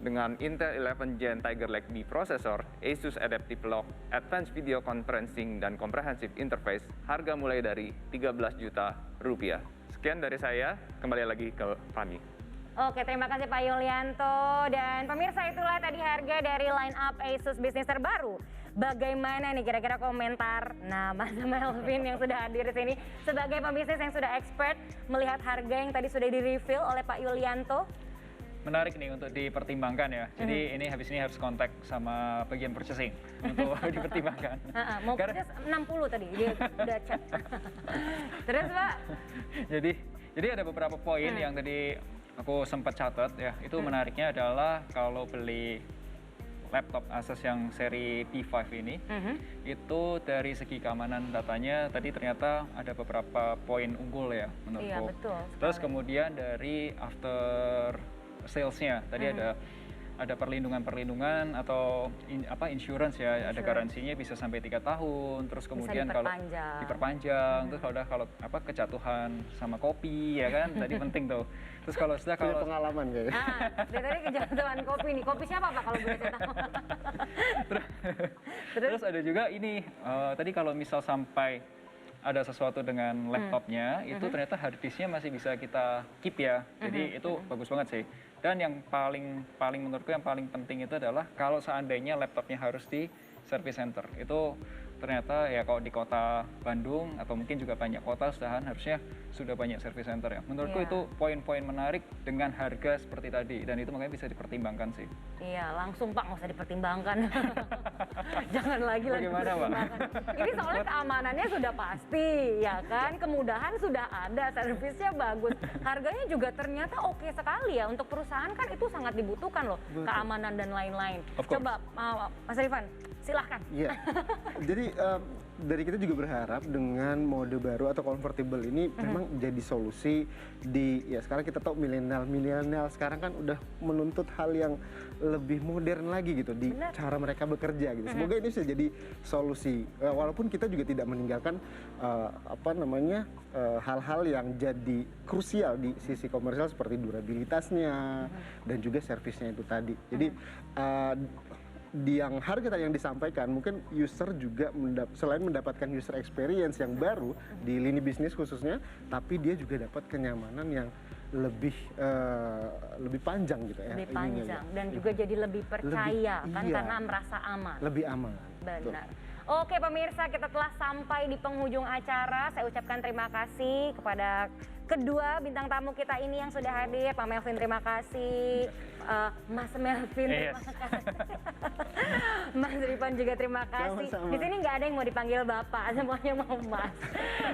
dengan Intel 11 Gen Tiger Lake B processor, Asus Adaptive Lock, Advanced Video Conferencing, dan Comprehensive Interface, harga mulai dari Rp13 juta. Sekian dari saya, kembali lagi ke Fani. Oke, terima kasih Pak Yulianto. Dan pemirsa, itulah tadi harga dari line up Asus bisnis terbaru. Bagaimana nih kira-kira komentar Mas Melvin yang sudah hadir di sini sebagai pembisnis yang sudah expert melihat harga yang tadi sudah di-reveal oleh Pak Yulianto? Menarik nih untuk dipertimbangkan ya. Jadi ini habis ini harus kontak sama bagian purchasing untuk dipertimbangkan. Mau purchase 60 tadi, dia udah chat. Terus Pak? Jadi ada beberapa poin yang tadi aku sempat catat ya. Itu menariknya adalah kalau beli laptop Asus yang seri P5 ini, itu dari segi keamanan datanya tadi ternyata ada beberapa poin unggul ya menurutku. Iya, betul. Terus kemudian dari after sales-nya tadi ada perlindungan atau insurance ya, ada garansinya bisa sampai 3 tahun, terus kemudian kalau diperpanjang, terus kalau kejatuhan sama kopi ya kan, tadi penting tuh. Terus kalau sudah pengalaman kayaknya. Dari kejatuhan kopi nih, kopi siapa Pak kalau boleh saya tahu? Terus ada juga ini, tadi kalau misal sampai ada sesuatu dengan laptopnya, itu ternyata hard disknya masih bisa kita keep ya. Jadi itu bagus banget sih. Dan yang paling menurutku yang paling penting itu adalah kalau seandainya laptopnya harus di service center, itu ternyata ya kalau di kota Bandung atau mungkin juga banyak kota harusnya sudah banyak service center ya. Menurutku itu poin-poin menarik dengan harga seperti tadi, dan itu makanya bisa dipertimbangkan sih. Iya, langsung Pak, nggak usah dipertimbangkan. Jangan lagi dipertimbangkan. Ini soalnya keamanannya sudah pasti, ya kan? Kemudahan sudah ada, servisnya bagus. Harganya juga ternyata oke sekali ya. Untuk perusahaan kan itu sangat dibutuhkan loh, keamanan dan lain-lain. Coba Mas Rifan, silahkan. Iya. Jadi dari kita juga berharap dengan mode baru atau convertible ini memang jadi solusi sekarang kita tahu milenial sekarang kan udah menuntut hal yang lebih modern lagi gitu di cara mereka bekerja gitu. Semoga ini bisa jadi solusi. Walaupun kita juga tidak meninggalkan hal-hal yang jadi krusial di sisi komersial seperti durabilitasnya dan juga servisnya itu tadi. Jadi yang harga tadi yang disampaikan, mungkin user juga selain mendapatkan user experience yang baru di lini bisnis khususnya, tapi dia juga dapat kenyamanan yang lebih panjang gitu ya. Lebih panjang dan juga jadi lebih percaya karena merasa aman. Lebih aman. Benar. Oke pemirsa, kita telah sampai di penghujung acara. Saya ucapkan terima kasih kepada kedua bintang tamu kita ini yang sudah hadir. Pak Melvin terima kasih, Mas Melvin terima kasih, Mas Rifan juga terima kasih. Sama-sama. Di sini nggak ada yang mau dipanggil Bapak, semuanya mau Mas.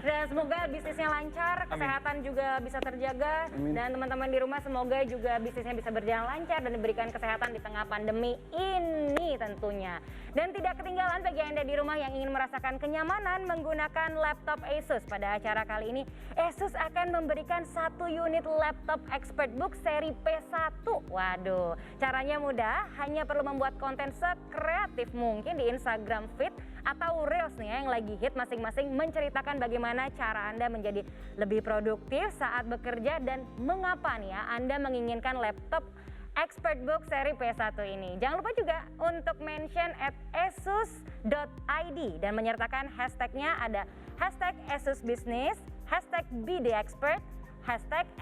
Dan semoga bisnisnya lancar, kesehatan juga bisa terjaga. Dan teman-teman di rumah semoga juga bisnisnya bisa berjalan lancar dan diberikan kesehatan di tengah pandemi ini tentunya. Dan tidak ketinggalan bagi Anda di rumah yang ingin merasakan kenyamanan menggunakan laptop Asus. Pada acara kali ini, Asus akan memberikan 1 unit laptop ExpertBook seri P1. Waduh, caranya mudah, hanya perlu membuat konten sekreatif mungkin di Instagram feed atau Reels nih yang lagi hit masing-masing, menceritakan bagaimana cara Anda menjadi lebih produktif saat bekerja dan mengapa nih ya Anda menginginkan laptop ExpertBook seri P1 ini. Jangan lupa juga untuk mention @asus.id dan menyertakan hashtagnya ada #AsusBusiness, #BDExpert,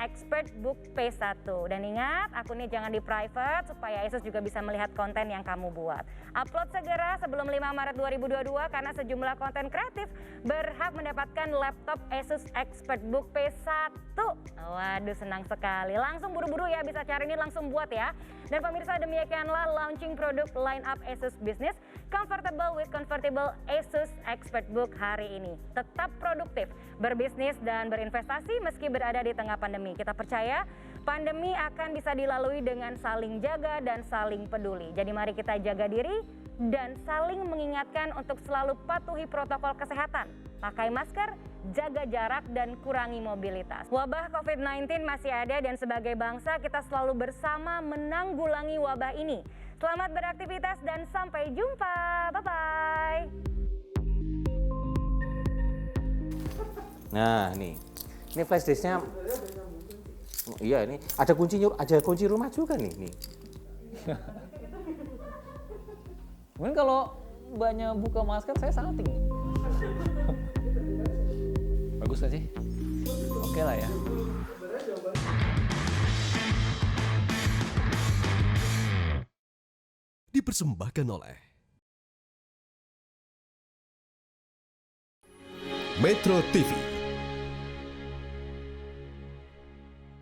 #ExpertBookP1. Dan ingat, akunnya jangan di private supaya Asus juga bisa melihat konten yang kamu buat. Upload segera sebelum 5 Maret 2022 karena sejumlah konten kreatif berhak mendapatkan laptop Asus ExpertBook P1. Waduh, senang sekali. Langsung buru-buru ya, bisa cari ini langsung buat ya. Dan pemirsa, demikianlah launching produk line up Asus Business Comfortable with Convertible Asus ExpertBook hari ini. Tetap produktif, berbisnis dan berinvestasi meski berada di tengah pandemi. Kita percaya Pandemi akan bisa dilalui dengan saling jaga dan saling peduli. Jadi mari kita jaga diri dan saling mengingatkan untuk selalu patuhi protokol kesehatan. Pakai masker, jaga jarak, dan kurangi mobilitas. Wabah COVID-19 masih ada dan sebagai bangsa kita selalu bersama menanggulangi wabah ini. Selamat beraktivitas dan sampai jumpa. Bye-bye. Nah, ini flash disknya. Iya, ini ada kunci rumah juga nih. Mungkin kalau banyak buka masker saya salting. Bagus gak sih? Oke lah ya. Dipersembahkan oleh Metro TV.